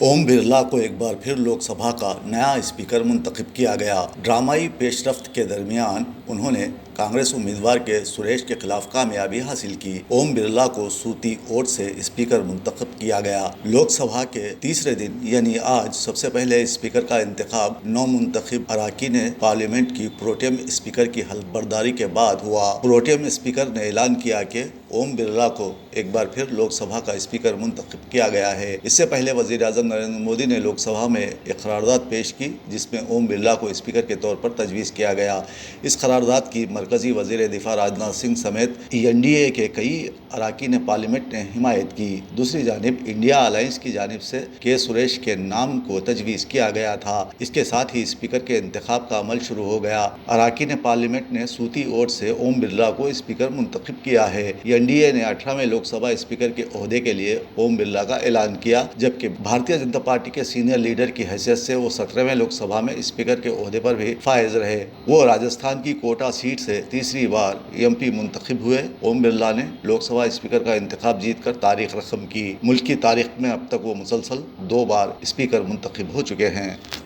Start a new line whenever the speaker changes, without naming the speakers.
ओम बिरला को एक बार फिर लोकसभा का नया स्पीकर मुंतखब किया गया। ड्रामाई पेशरफ्त के दरमियान उन्होंने कांग्रेस उम्मीदवार के सुरेश के खिलाफ कामयाबी हासिल की। ओम बिरला को सूती वोट से स्पीकर मुंतखब किया गया। लोकसभा के तीसरे दिन यानी आज सबसे पहले स्पीकर का इंतखाब 9 मुंतखब अरकान पार्लियामेंट की प्रोटेम स्पीकर की हल्फबर्दारी के बाद हुआ। प्रोटेम स्पीकर ने ऐलान किया कि ओम बिरला को एक बार फिर लोकसभा का स्पीकर मुंतखब किया गया है। इससे पहले वजीर आजम नरेंद्र मोदी ने लोकसभा में एक करारदाद पेश की जिसमें ओम बिरला को स्पीकर के तौर पर तजवीज़ किया गया। इस करारदाद की मरकजी वजीर दिफा राजनाथ सिंह समेत NDA के कई अरकान पार्लियामेंट ने हिमायत की। दूसरी जानिब इंडिया अलायंस की जानिब से के सुरेश के नाम को तजवीज़ किया गया था। इसके साथ ही स्पीकर के इंतखाब का अमल शुरू हो गया। अरकान पार्लियामेंट ने सूती वोट से ओम बिरला को स्पीकर मुंतखब किया है। NDA ने 18वें लोकसभा स्पीकर के ओहदे के लिए ओम बिरला का ऐलान किया, जबकि भारतीय जनता पार्टी के सीनियर लीडर की हैसियत से वो 17वें लोकसभा में स्पीकर के ओहदे पर भी फायज रहे। वो राजस्थान की कोटा सीट से तीसरी बार MP मुंतखब हुए। ओम बिरला ने लोकसभा स्पीकर का इंतखाब जीत कर तारीख रकम की। मुल्क की तारीख में अब तक वो मुसलसल 2 बार स्पीकर मुंतखब हो चुके हैं।